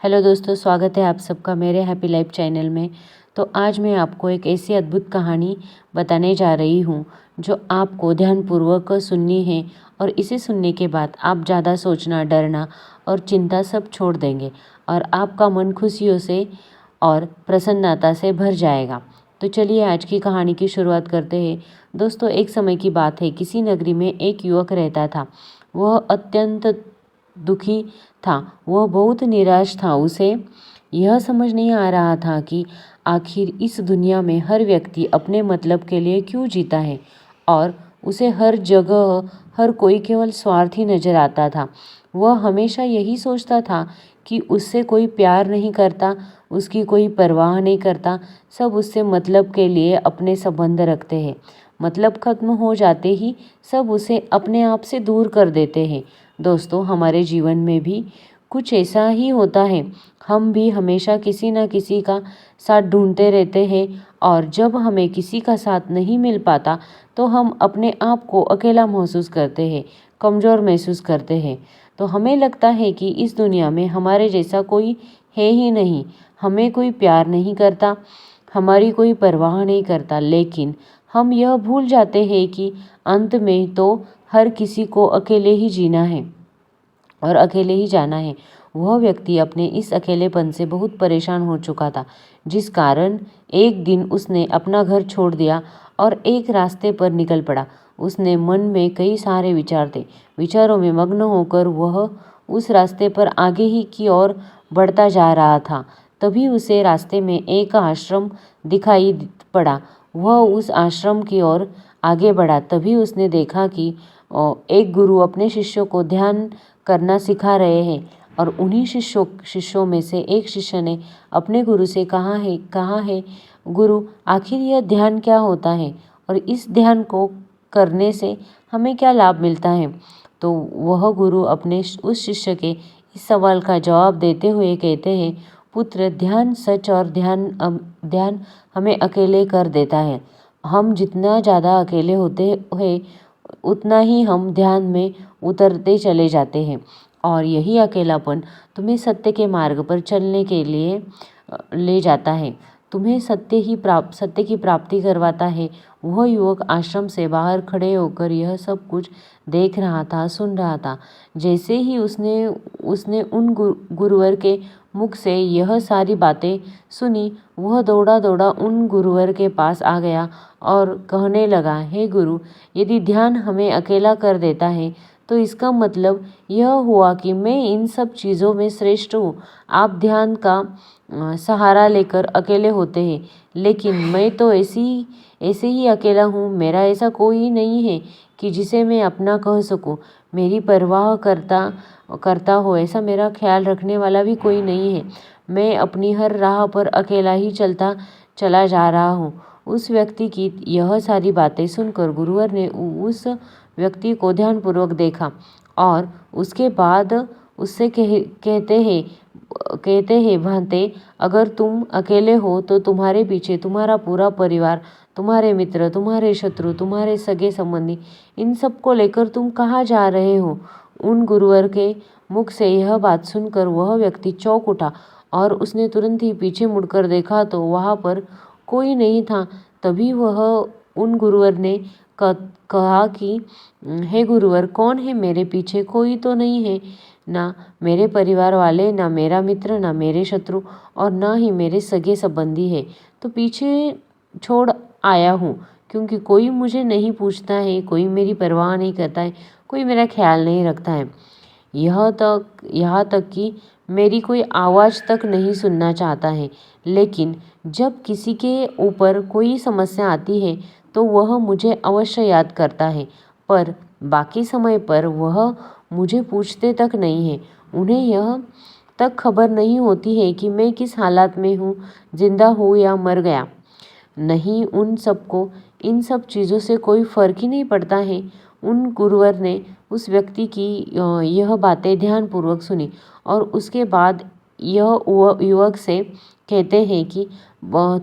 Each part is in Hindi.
हेलो दोस्तों, स्वागत है आप सबका मेरे हैप्पी लाइफ चैनल में। तो आज मैं आपको एक ऐसी अद्भुत कहानी बताने जा रही हूँ जो आपको ध्यानपूर्वक सुननी है और इसे सुनने के बाद आप ज़्यादा सोचना, डरना और चिंता सब छोड़ देंगे और आपका मन खुशियों से और प्रसन्नता से भर जाएगा। तो चलिए आज की कहानी की शुरुआत करते हैं। दोस्तों, एक समय की बात है, किसी नगरी में एक युवक रहता था। वह अत्यंत दुखी था, वह बहुत निराश था। उसे यह समझ नहीं आ रहा था कि आखिर इस दुनिया में हर व्यक्ति अपने मतलब के लिए क्यों जीता है और उसे हर जगह हर कोई केवल स्वार्थी नजर आता था। वह हमेशा यही सोचता था कि उससे कोई प्यार नहीं करता, उसकी कोई परवाह नहीं करता, सब उससे मतलब के लिए अपने संबंध रखते हैं। मतलब खत्म हो जाते ही सब उसे अपने आप से दूर कर देते हैं। दोस्तों, हमारे जीवन में भी कुछ ऐसा ही होता है। हम भी हमेशा किसी न किसी का साथ ढूंढते रहते हैं और जब हमें किसी का साथ नहीं मिल पाता तो हम अपने आप को अकेला महसूस करते हैं, कमज़ोर महसूस करते हैं। तो हमें लगता है कि इस दुनिया में हमारे जैसा कोई है ही नहीं, हमें कोई प्यार नहीं करता, हमारी कोई परवाह नहीं करता। लेकिन हम यह भूल जाते हैं कि अंत में तो हर किसी को अकेले ही जीना है और अकेले ही जाना है। वह व्यक्ति अपने इस अकेलेपन से बहुत परेशान हो चुका था, जिस कारण एक दिन उसने अपना घर छोड़ दिया और एक रास्ते पर निकल पड़ा। उसने मन में कई सारे विचार थे। विचारों में मग्न होकर वह उस रास्ते पर आगे ही की ओर बढ़ता जा रहा था। तभी उसे रास्ते में एक आश्रम दिखाई पड़ा। वह उस आश्रम की ओर आगे बढ़ा। तभी उसने देखा कि एक गुरु अपने शिष्यों को ध्यान करना सिखा रहे हैं और उन्हीं शिष्यों में से एक शिष्य ने अपने गुरु से कहा है गुरु, आखिर यह ध्यान क्या होता है और इस ध्यान को करने से हमें क्या लाभ मिलता है। तो वह गुरु अपने उस शिष्य के इस सवाल का जवाब देते हुए कहते हैं, पुत्र, ध्यान सच और ध्यान हमें अकेले कर देता है। हम जितना ज़्यादा अकेले होते हैं उतना ही हम ध्यान में उतरते चले जाते हैं और यही अकेलापन तुम्हें सत्य के मार्ग पर चलने के लिए ले जाता है, तुम्हें सत्य की प्राप्ति करवाता है। वह युवक आश्रम से बाहर खड़े होकर यह सब कुछ देख रहा था, सुन रहा था। जैसे ही उसने उन गुरुवर के मुख से यह सारी बातें सुनी, वह दौड़ा दौड़ा उन गुरुवर के पास आ गया और कहने लगा, हे गुरु, यदि ध्यान हमें अकेला कर देता है तो इसका मतलब यह हुआ कि मैं इन सब चीज़ों में श्रेष्ठ हूँ। आप ध्यान का सहारा लेकर अकेले होते हैं, लेकिन मैं तो ऐसे ही अकेला हूँ। मेरा ऐसा कोई नहीं है कि जिसे मैं अपना कह सकूँ, मेरी परवाह करता हो, ऐसा मेरा ख्याल रखने वाला भी कोई नहीं है। मैं अपनी हर राह पर अकेला ही चला जा रहा हूँ। उस व्यक्ति की यह सारी बातें सुनकर गुरुवर ने उस व्यक्ति को ध्यानपूर्वक देखा और उसके बाद उससे कहते हैं भांते, अगर तुम अकेले हो तो तुम्हारे पीछे तुम्हारा पूरा परिवार, तुम्हारे मित्र, तुम्हारे शत्रु, तुम्हारे सगे संबंधी, इन सबको लेकर तुम कहाँ जा रहे हो। उन गुरुवर के मुख से यह बात सुनकर वह व्यक्ति चौंक उठा और उसने तुरंत ही पीछे मुड़कर देखा तो वहाँ पर कोई नहीं था। तभी वह उन गुरुवर ने कहा कि हे गुरुवर, कौन है मेरे पीछे? कोई तो नहीं है, ना मेरे परिवार वाले, ना मेरा मित्र, ना मेरे शत्रु और ना ही मेरे सगे संबंधी है। तो पीछे छोड़ आया हूँ क्योंकि कोई मुझे नहीं पूछता है, कोई मेरी परवाह नहीं करता है, कोई मेरा ख्याल नहीं रखता है। यहाँ तक कि मेरी कोई आवाज़ तक नहीं सुनना चाहता है। लेकिन जब किसी के ऊपर कोई समस्या आती है तो वह मुझे अवश्य याद करता है, पर बाकी समय पर वह मुझे पूछते तक नहीं है। उन्हें यह तक खबर नहीं होती है कि मैं किस हालात में हूँ, जिंदा हूँ या मर गया। नहीं, उन सबको इन सब चीज़ों से कोई फर्क ही नहीं पड़ता है। उन गुरुवर ने उस व्यक्ति की यह बातें ध्यानपूर्वक सुनी और उसके बाद यह युवक से कहते हैं कि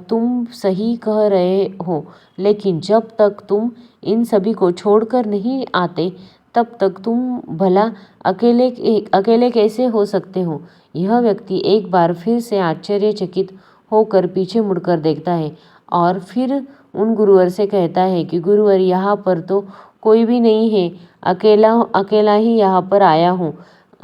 तुम सही कह रहे हो, लेकिन जब तक तुम इन सभी को छोड़कर नहीं आते तब तक तुम भला अकेले कैसे हो सकते हो। यह व्यक्ति एक बार फिर से आश्चर्यचकित होकर पीछे मुड़कर देखता है और फिर उन गुरुवर से कहता है कि गुरुवर, यहाँ पर तो कोई भी नहीं है, अकेला ही यहाँ पर आया हूँ।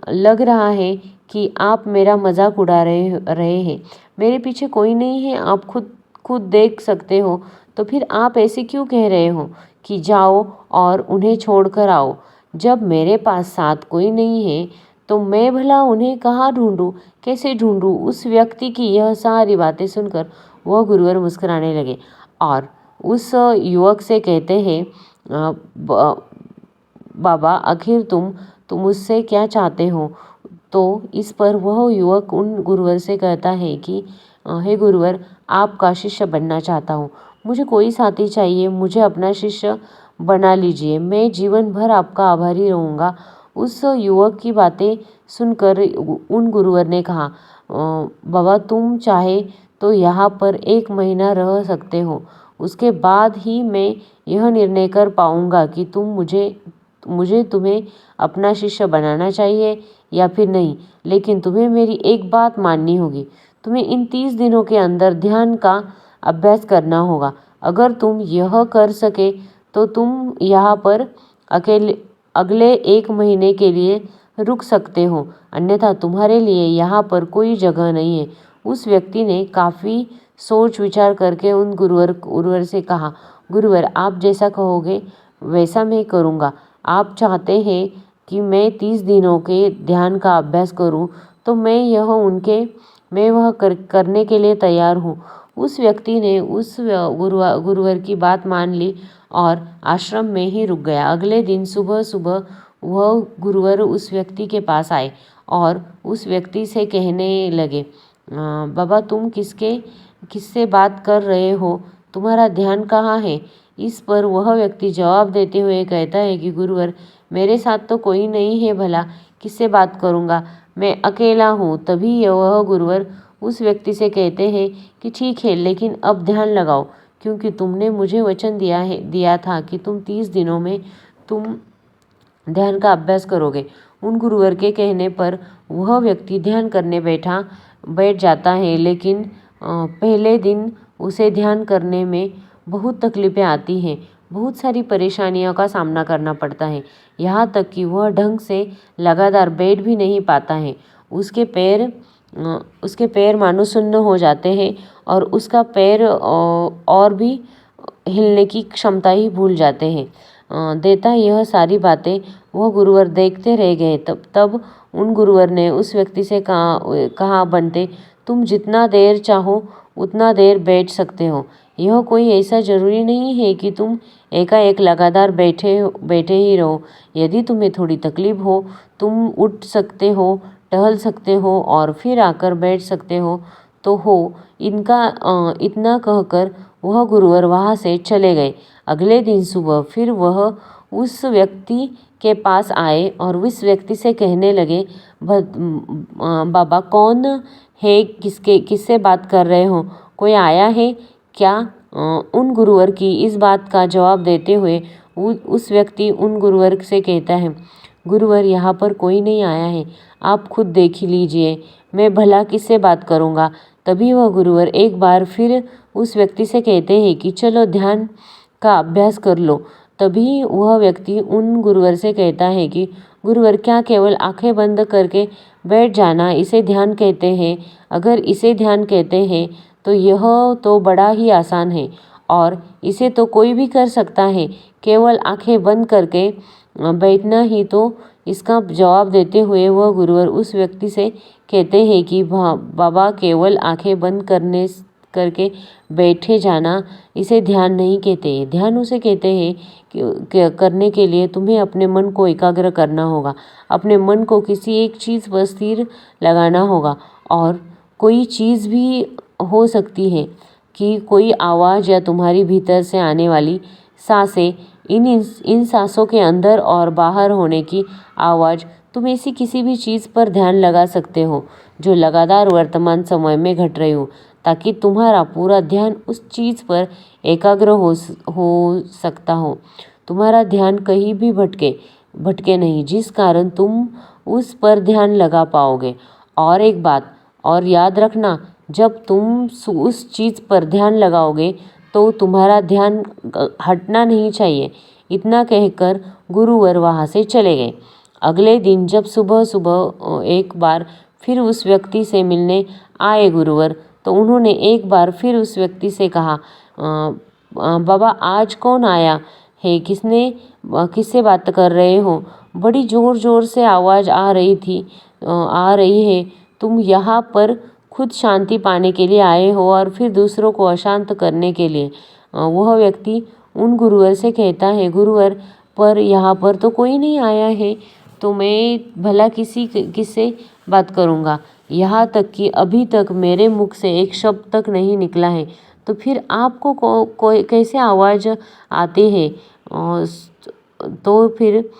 लग रहा है कि आप मेरा मजाक उड़ा रहे हैं। मेरे पीछे कोई नहीं है, आप खुद देख सकते हो। तो फिर आप ऐसे क्यों कह रहे हो कि जाओ और उन्हें छोड़कर आओ। जब मेरे पास साथ कोई नहीं है तो मैं भला उन्हें कहाँ ढूंढूं, कैसे ढूंढूं। उस व्यक्ति की यह सारी बातें सुनकर वह गुरुवर मुस्कुराने लगे और उस युवक से कहते हैं, बाबा, आखिर तुम मुझसे क्या चाहते हो। तो इस पर वह युवक उन गुरुवर से कहता है कि हे गुरुवर, आपका शिष्य बनना चाहता हूँ। मुझे कोई साथी चाहिए, मुझे अपना शिष्य बना लीजिए, मैं जीवन भर आपका आभारी रहूँगा। उस युवक की बातें सुनकर उन गुरुवर ने कहा, बाबा, तुम चाहे तो यहाँ पर 1 महीना रह सकते हो। उसके बाद ही मैं यह निर्णय कर पाऊँगा कि मुझे तुम्हें अपना शिष्य बनाना चाहिए या फिर नहीं। लेकिन तुम्हें मेरी एक बात माननी होगी। तुम्हें इन 30 दिनों के अंदर ध्यान का अभ्यास करना होगा। अगर तुम यह कर सके तो तुम यहाँ पर अगले 1 महीने के लिए रुक सकते हो, अन्यथा तुम्हारे लिए यहाँ पर कोई जगह नहीं है। उस व्यक्ति ने काफ़ी सोच विचार करके उन गुरुवर से कहा, गुरुवर, आप जैसा कहोगे वैसा मैं करूँगा। आप चाहते हैं कि मैं 30 दिनों के ध्यान का अभ्यास करूँ तो मैं वह करने के लिए तैयार हूँ। उस व्यक्ति ने उस गुरुवर की बात मान ली और आश्रम में ही रुक गया। अगले दिन सुबह सुबह वह गुरुवर उस व्यक्ति के पास आए और उस व्यक्ति से कहने लगे, बाबा, तुम किससे बात कर रहे हो, तुम्हारा ध्यान कहाँ है। इस पर वह व्यक्ति जवाब देते हुए कहता है कि गुरुवर, मेरे साथ तो कोई नहीं है, भला किससे बात करूँगा, मैं अकेला हूँ। तभी वह गुरुवर उस व्यक्ति से कहते हैं कि ठीक है, लेकिन अब ध्यान लगाओ, क्योंकि तुमने मुझे वचन दिया था कि तुम 30 दिनों में तुम ध्यान का अभ्यास करोगे। उन गुरुवर के कहने पर वह व्यक्ति ध्यान करने बैठ जाता है, लेकिन पहले दिन उसे ध्यान करने में बहुत तकलीफें आती हैं, बहुत सारी परेशानियों का सामना करना पड़ता है, यहाँ तक कि वह ढंग से लगातार बैठ भी नहीं पाता है। उसके पैर मानो सुन्न हो जाते हैं और उसका पैर और भी हिलने की क्षमता ही भूल जाते हैं। देता यह सारी बातें वह गुरुवर देखते रह गए। तब उन गुरुवर ने उस व्यक्ति से कहा, बनते, तुम जितना देर चाहो उतना देर बैठ सकते हो। यह कोई ऐसा जरूरी नहीं है कि तुम एकाएक लगातार बैठे ही रहो। यदि तुम्हें थोड़ी तकलीफ हो, तुम उठ सकते हो, टहल सकते हो और फिर आकर बैठ सकते हो तो हो। इतना कहकर वह गुरुवर वहाँ से चले गए। अगले दिन सुबह फिर वह उस व्यक्ति के पास आए और उस व्यक्ति से कहने लगे, बाबा, कौन है, किससे बात कर रहे हो, कोई आया है क्या। उन गुरुवर की इस बात का जवाब देते हुए उस व्यक्ति उन गुरुवर से कहता है, गुरुवर, यहाँ पर कोई नहीं आया है, आप खुद देख लीजिए, मैं भला किससे बात करूँगा। तभी वह गुरुवर एक बार फिर उस व्यक्ति से कहते हैं कि चलो ध्यान का अभ्यास कर लो। तभी वह व्यक्ति उन गुरुवर से कहता है कि गुरुवर, क्या केवल आंखें बंद करके बैठ जाना इसे ध्यान कहते हैं। अगर इसे ध्यान कहते हैं तो यह तो बड़ा ही आसान है और इसे तो कोई भी कर सकता है। केवल आंखें बंद करके बैठना ही तो इसका जवाब देते हुए वह गुरुवर उस व्यक्ति से कहते हैं कि बाबा, केवल आंखें बंद करके बैठे जाना इसे ध्यान नहीं कहते। ध्यान उसे कहते हैं कि करने के लिए तुम्हें अपने मन को एकाग्र करना होगा, अपने मन को किसी एक चीज़ पर स्थिर लगाना होगा। और कोई चीज़ भी हो सकती है कि कोई आवाज़ या तुम्हारी भीतर से आने वाली सांसें, इन सांसों के अंदर और बाहर होने की आवाज़, तुम ऐसी किसी भी चीज़ पर ध्यान लगा सकते हो जो लगातार वर्तमान समय में घट रही हो, ताकि तुम्हारा पूरा ध्यान उस चीज़ पर एकाग्र हो सकता हो। तुम्हारा ध्यान कहीं भी भटके भटके नहीं, जिस कारण तुम उस पर ध्यान लगा पाओगे। और एक बात और याद रखना, जब तुम उस चीज़ पर ध्यान लगाओगे तो तुम्हारा ध्यान हटना नहीं चाहिए। इतना कहकर गुरुवर वहाँ से चले गए। अगले दिन जब सुबह सुबह एक बार फिर उस व्यक्ति से मिलने आए गुरुवर, तो उन्होंने एक बार फिर उस व्यक्ति से कहा, बाबा आज कौन आया है, किससे बात कर रहे हो? बड़ी ज़ोर ज़ोर से आवाज़ आ रही है। तुम यहाँ पर खुद शांति पाने के लिए आए हो और फिर दूसरों को अशांत करने के लिए। वह व्यक्ति उन गुरुवर से कहता है, गुरुवर पर यहाँ पर तो कोई नहीं आया है, तो मैं भला किससे बात करूँगा? यहाँ तक कि अभी तक मेरे मुख से एक शब्द तक नहीं निकला है, तो फिर आपको कोई कैसे आवाज़ आती है? तो फिर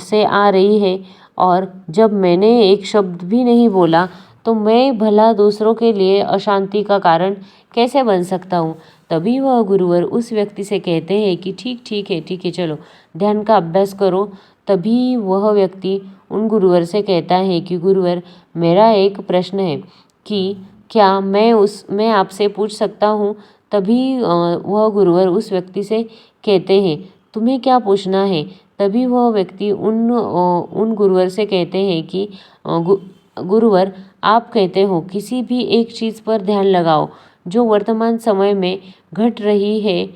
से आ रही है, और जब मैंने एक शब्द भी नहीं बोला तो मैं भला दूसरों के लिए अशांति का कारण कैसे बन सकता हूँ? तभी वह गुरुवर उस व्यक्ति से कहते हैं कि ठीक है, चलो ध्यान का अभ्यास करो। तभी वह व्यक्ति उन गुरुवर से कहता है कि गुरुवर, मेरा एक प्रश्न है कि क्या मैं आपसे पूछ सकता हूँ? तभी वह गुरुवर उस व्यक्ति से कहते हैं, तुम्हें क्या पूछना है? तभी वह व्यक्ति उन गुरुवर से कहते हैं कि गुरुवर, आप कहते हो किसी भी एक चीज़ पर ध्यान लगाओ जो वर्तमान समय में घट रही है,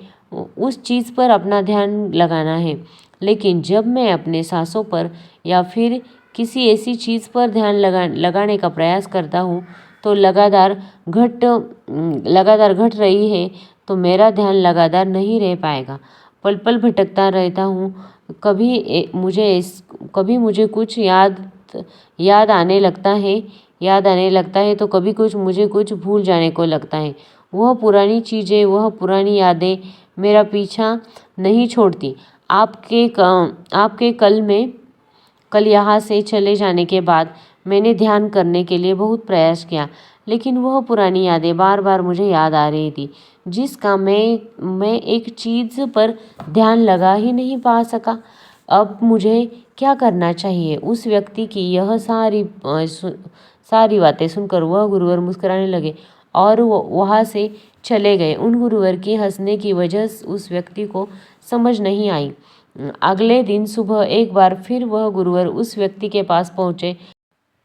उस चीज़ पर अपना ध्यान लगाना है। लेकिन जब मैं अपने सांसों पर या फिर किसी ऐसी चीज़ पर ध्यान लगाने का प्रयास करता हूँ तो लगातार घट रही है, तो मेरा ध्यान लगातार नहीं रह पाएगा। पल पल भटकता रहता हूँ। कभी मुझे कुछ याद आने लगता है तो कभी मुझे कुछ भूल जाने को लगता है। वह पुरानी चीज़ें, वह पुरानी यादें मेरा पीछा नहीं छोड़ती। आपके कल यहाँ से चले जाने के बाद मैंने ध्यान करने के लिए बहुत प्रयास किया, लेकिन वह पुरानी यादें बार बार मुझे याद आ रही थी, जिसका मैं एक चीज़ पर ध्यान लगा ही नहीं पा सका। अब मुझे क्या करना चाहिए? उस व्यक्ति की यह सारी बातें सुनकर वह गुरुवर मुस्कुराने लगे और वहाँ से चले गए। उन गुरुवर के हंसने की वजह उस व्यक्ति को समझ नहीं आई। अगले दिन सुबह एक बार फिर वह गुरुवर उस व्यक्ति के पास पहुँचे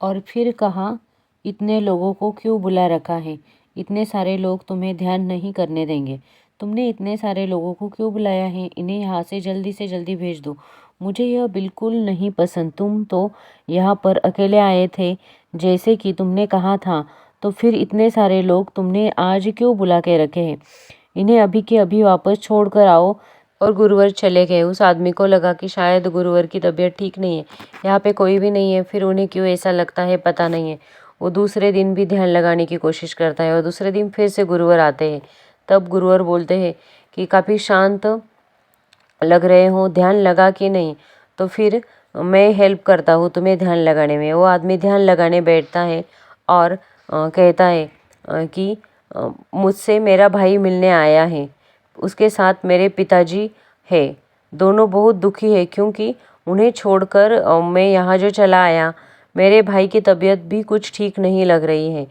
और फिर कहा, इतने लोगों को क्यों बुला रखा है? इतने सारे लोग तुम्हें ध्यान नहीं करने देंगे। तुमने इतने सारे लोगों को क्यों बुलाया है? इन्हें यहाँ से जल्दी भेज दो। मुझे यह बिल्कुल नहीं पसंद। तुम तो यहाँ पर अकेले आए थे जैसे कि तुमने कहा था, तो फिर इतने सारे लोग तुमने आज क्यों बुला के रखे हैं? इन्हें अभी के अभी वापस छोड़ कर आओ। और गुरुवर चले गए। उस आदमी को लगा कि शायद गुरुवर की तबीयत ठीक नहीं है, यहाँ पे कोई भी नहीं है। फिर उन्हें क्यों ऐसा लगता है पता नहीं है। वो दूसरे दिन भी ध्यान लगाने की कोशिश करता है और दूसरे दिन फिर से गुरुवर आते हैं। तब गुरुवर बोलते हैं कि काफ़ी शांत लग रहे हो, ध्यान लगा कि नहीं? तो फिर मैं हेल्प करता हूँ तुम्हें ध्यान लगाने में। वो आदमी ध्यान लगाने बैठता है और कहता है कि मुझसे मेरा भाई मिलने आया है, उसके साथ मेरे पिताजी है। दोनों बहुत दुखी है क्योंकि उन्हें छोड़कर मैं यहाँ जो चला आया। मेरे भाई की तबीयत भी कुछ ठीक नहीं लग रही है।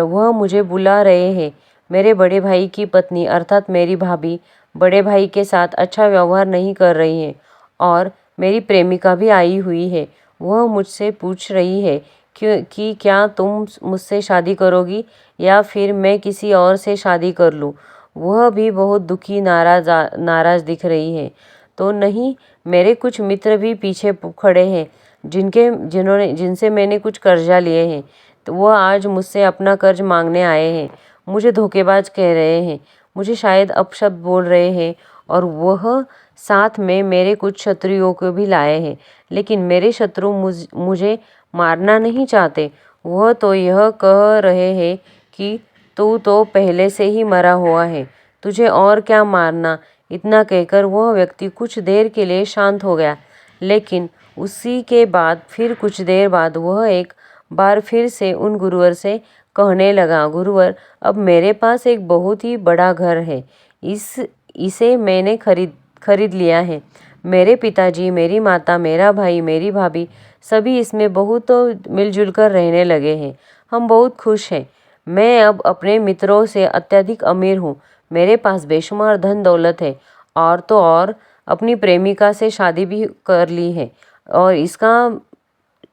वह मुझे बुला रहे हैं। मेरे बड़े भाई की पत्नी अर्थात मेरी भाभी बड़े भाई के साथ अच्छा व्यवहार नहीं कर रही है और मेरी प्रेमिका भी आई हुई है। वह मुझसे पूछ रही है कि क्या तुम मुझसे शादी करोगी या फिर मैं किसी और से शादी कर लूँ। वह भी बहुत दुखी नाराज़ दिख रही है। तो नहीं, मेरे कुछ मित्र भी पीछे खड़े हैं जिनसे मैंने कुछ कर्जा लिए हैं, तो वह आज मुझसे अपना कर्ज मांगने आए हैं। मुझे धोखेबाज कह रहे हैं, मुझे शायद अपशब्द बोल रहे हैं और वह साथ में मेरे कुछ शत्रुओं को भी लाए हैं। लेकिन मेरे शत्रु मुझे मारना नहीं चाहते। वह तो यह कह रहे हैं कि तू तो पहले से ही मरा हुआ है, तुझे और क्या मारना। इतना कहकर वह व्यक्ति कुछ देर के लिए शांत हो गया, लेकिन उसी के बाद फिर कुछ देर बाद वह एक बार फिर से उन गुरुवर से कहने लगा, गुरुवर, अब मेरे पास एक बहुत ही बड़ा घर है। इसे मैंने खरीद लिया है। मेरे पिताजी, मेरी माता, मेरा भाई, मेरी भाभी सभी इसमें बहुत मिलजुल कर रहने लगे हैं। हम बहुत खुश हैं। मैं अब अपने मित्रों से अत्यधिक अमीर हूँ। मेरे पास बेशुमार धन दौलत है और तो और अपनी प्रेमिका से शादी भी कर ली है और इसका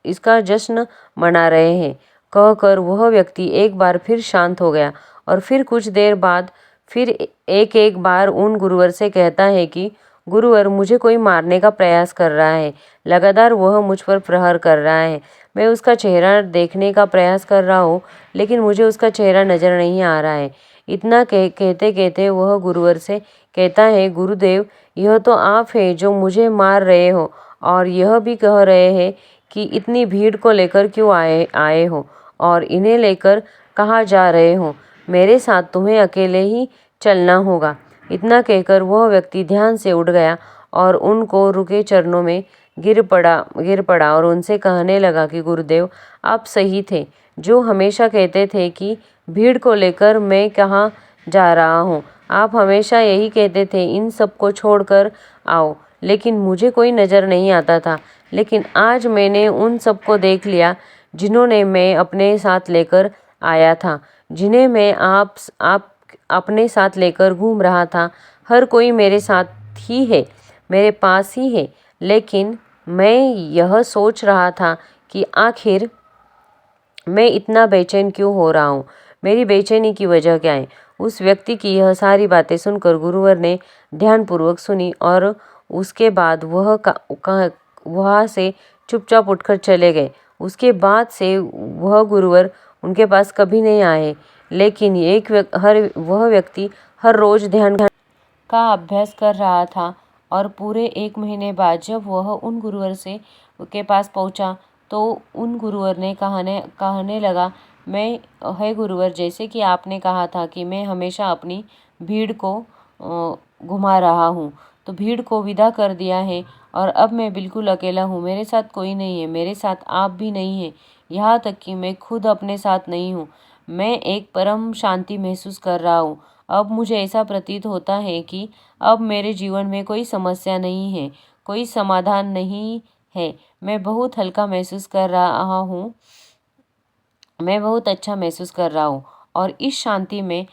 इसका जश्न मना रहे हैं। कहकर वह व्यक्ति एक बार फिर शांत हो गया और फिर कुछ देर बाद फिर एक एक बार उन गुरुवर से कहता है कि गुरुवर, मुझे कोई मारने का प्रयास कर रहा है। लगातार वह मुझ पर प्रहार कर रहा है। मैं उसका चेहरा देखने का प्रयास कर रहा हूँ, लेकिन मुझे उसका चेहरा नजर नहीं आ रहा है। इतना कहते कहते वह गुरुवर से कहता है, गुरुदेव, यह तो आप हैं जो मुझे मार रहे हो और यह भी कह रहे हैं कि इतनी भीड़ को लेकर क्यों आए आए हो और इन्हें लेकर कहाँ जा रहे हो। मेरे साथ तुम्हें अकेले ही चलना होगा। इतना कहकर वह व्यक्ति ध्यान से उठ गया और उनको रुके चरणों में गिर पड़ा और उनसे कहने लगा कि गुरुदेव, आप सही थे जो हमेशा कहते थे कि भीड़ को लेकर मैं कहाँ जा रहा हूँ। आप हमेशा यही कहते थे, इन सबको छोड़कर आओ, लेकिन मुझे कोई नज़र नहीं आता था। लेकिन आज मैंने उन सबको देख लिया जिन्होंने मैं अपने साथ लेकर आया था, जिन्हें मैं आप अपने साथ लेकर घूम रहा था। हर कोई मेरे साथ ही है, मेरे पास ही है। लेकिन मैं यह सोच रहा था कि आखिर मैं इतना बेचैन क्यों हो रहा हूँ, मेरी बेचैनी की वजह क्या है। उस व्यक्ति की यह सारी बातें सुनकर गुरुवर ने ध्यानपूर्वक सुनी और उसके बाद वहाँ से चुपचाप उठकर चले गए। उसके बाद से वह गुरुवर उनके पास कभी नहीं आए। लेकिन वह व्यक्ति हर रोज ध्यान का अभ्यास कर रहा था और पूरे 1 महीने बाद जब वह उन गुरुवर से के पास पहुंचा तो उन गुरुवर ने कहने लगा, मैं है गुरुवर, जैसे कि आपने कहा था कि मैं हमेशा अपनी भीड़ को घुमा रहा हूँ, तो भीड़ को विदा कर दिया है और अब मैं बिल्कुल अकेला हूँ। मेरे साथ कोई नहीं है, मेरे साथ आप भी नहीं है, यहाँ तक कि मैं खुद अपने साथ नहीं हूँ। मैं एक परम शांति महसूस कर रहा हूँ। अब मुझे ऐसा प्रतीत होता है कि अब मेरे जीवन में कोई समस्या नहीं है, कोई समाधान नहीं है। मैं बहुत हल्का महसूस कर रहा हूँ, मैं बहुत अच्छा महसूस कर रहा हूँ और इस शांति में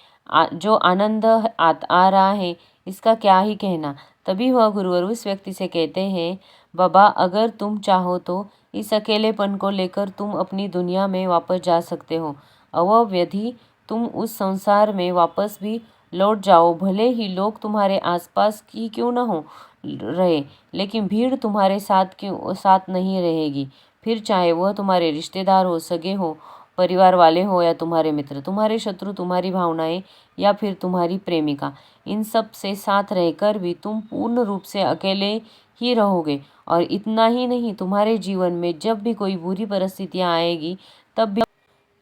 जो आनंद आ रहा है, इसका क्या ही कहना। तभी वह गुरुवर उस व्यक्ति से कहते हैं, बाबा, अगर तुम चाहो तो इस अकेलेपन को लेकर तुम अपनी दुनिया में वापस जा सकते हो। अवव्यधि तुम उस संसार में वापस भी लौट जाओ, भले ही लोग तुम्हारे आसपास की क्यों न हो रहे, लेकिन भीड़ तुम्हारे साथ नहीं रहेगी। फिर चाहे वह तुम्हारे रिश्तेदार हो, सगे हो, परिवार वाले हो या तुम्हारे मित्र, तुम्हारे शत्रु, तुम्हारी भावनाएं या फिर तुम्हारी प्रेमिका, इन सब से साथ रहकर भी तुम पूर्ण रूप से अकेले ही रहोगे। और इतना ही नहीं, तुम्हारे जीवन में जब भी कोई बुरी परिस्थितियां आएगी तब भी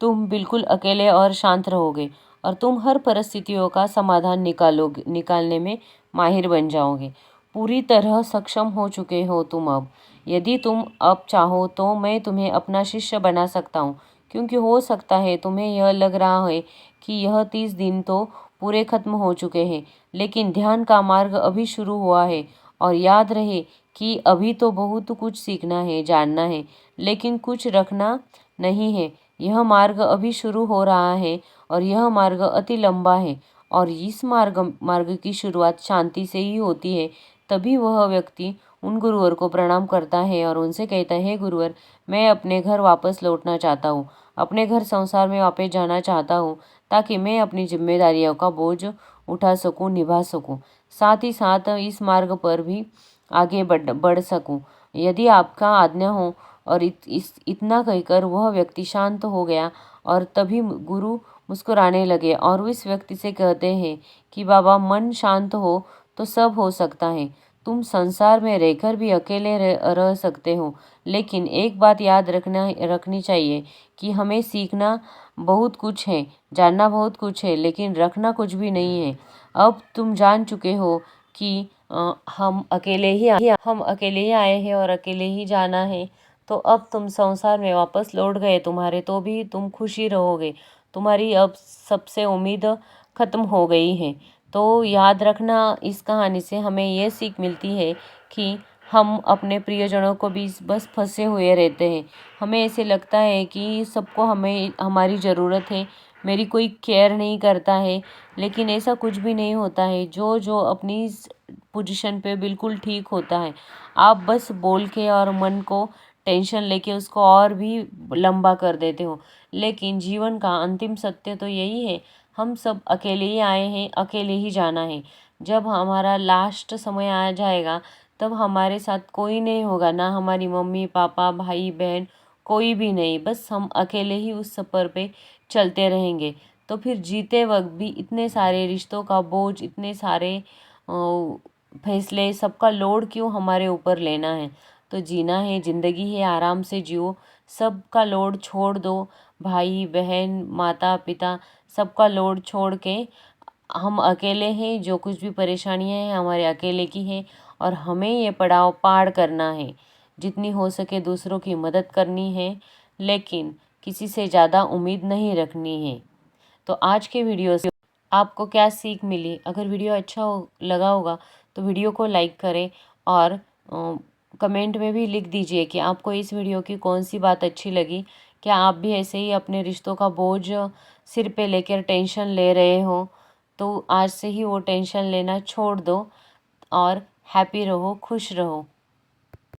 तुम बिल्कुल अकेले और शांत रहोगे और तुम हर परिस्थितियों का समाधान निकालने में माहिर बन जाओगे। पूरी तरह सक्षम हो चुके हो तुम अब। यदि तुम अब चाहो तो मैं तुम्हें अपना शिष्य बना सकता हूँ, क्योंकि हो सकता है तुम्हें यह लग रहा है कि यह 30 दिन तो पूरे खत्म हो चुके हैं, लेकिन ध्यान का मार्ग अभी शुरू हुआ है। और याद रहे कि अभी तो बहुत कुछ सीखना है, जानना है, लेकिन कुछ रखना नहीं है। यह मार्ग अभी शुरू हो रहा है और यह मार्ग अति लंबा है और इस मार्ग की शुरुआत शांति से ही होती है। तभी वह व्यक्ति उन गुरुवर को प्रणाम करता है और उनसे कहता है, गुरुवर, मैं अपने घर वापस लौटना चाहता हूँ, अपने घर संसार में वापस जाना चाहता हूँ, ताकि मैं अपनी जिम्मेदारियों का बोझ उठा सकूँ, निभा सकूँ, साथ ही साथ इस मार्ग पर भी आगे बढ़ सकूँ, यदि आपका आज्ञा हो। और इतना कहकर वह व्यक्ति शांत हो गया और तभी गुरु मुस्कुराने लगे और उस व्यक्ति से कहते हैं कि बाबा, मन शांत हो तो सब हो सकता है। तुम संसार में रहकर भी अकेले रह सकते हो, लेकिन एक बात याद रखनी चाहिए कि हमें सीखना बहुत कुछ है, जानना बहुत कुछ है, लेकिन रखना कुछ भी नहीं है। अब तुम जान चुके हो कि हम अकेले ही आए हैं और अकेले ही जाना है, तो अब तुम संसार में वापस लौट गए तुम्हारे तो भी तुम खुशी रहोगे। तुम्हारी अब सबसे उम्मीद खत्म हो गई है। तो याद रखना, इस कहानी से हमें ये सीख मिलती है कि हम अपने प्रियजनों को भी बस फंसे हुए रहते हैं। हमें ऐसे लगता है कि सबको हमें हमारी ज़रूरत है, मेरी कोई केयर नहीं करता है, लेकिन ऐसा कुछ भी नहीं होता है। जो जो अपनी पोजीशन पे बिल्कुल ठीक होता है, आप बस बोल के और मन को टेंशन लेके उसको और भी लंबा कर देते हो। लेकिन जीवन का अंतिम सत्य तो यही है, हम सब अकेले ही आए हैं, अकेले ही जाना है। जब हमारा लास्ट समय आ जाएगा तब हमारे साथ कोई नहीं होगा, ना हमारी मम्मी पापा भाई बहन, कोई भी नहीं। बस हम अकेले ही उस सफ़र पे चलते रहेंगे। तो फिर जीते वक्त भी इतने सारे रिश्तों का बोझ, इतने सारे फैसले, सबका लोड क्यों हमारे ऊपर लेना है। तो जीना है, ज़िंदगी है, आराम से जियो, सबका लोड छोड़ दो। भाई बहन माता पिता सबका लोड छोड़ के हम अकेले हैं, जो कुछ भी परेशानियां हैं हमारे अकेले की हैं, और हमें ये पड़ाव पार करना है। जितनी हो सके दूसरों की मदद करनी है, लेकिन किसी से ज़्यादा उम्मीद नहीं रखनी है। तो आज के वीडियो से आपको क्या सीख मिली? अगर वीडियो लगा होगा तो वीडियो को लाइक करें, और कमेंट में भी लिख दीजिए कि आपको इस वीडियो की कौन सी बात अच्छी लगी। क्या आप भी ऐसे ही अपने रिश्तों का बोझ सिर पे लेकर टेंशन ले रहे हो? तो आज से ही वो टेंशन लेना छोड़ दो और हैप्पी रहो, खुश रहो।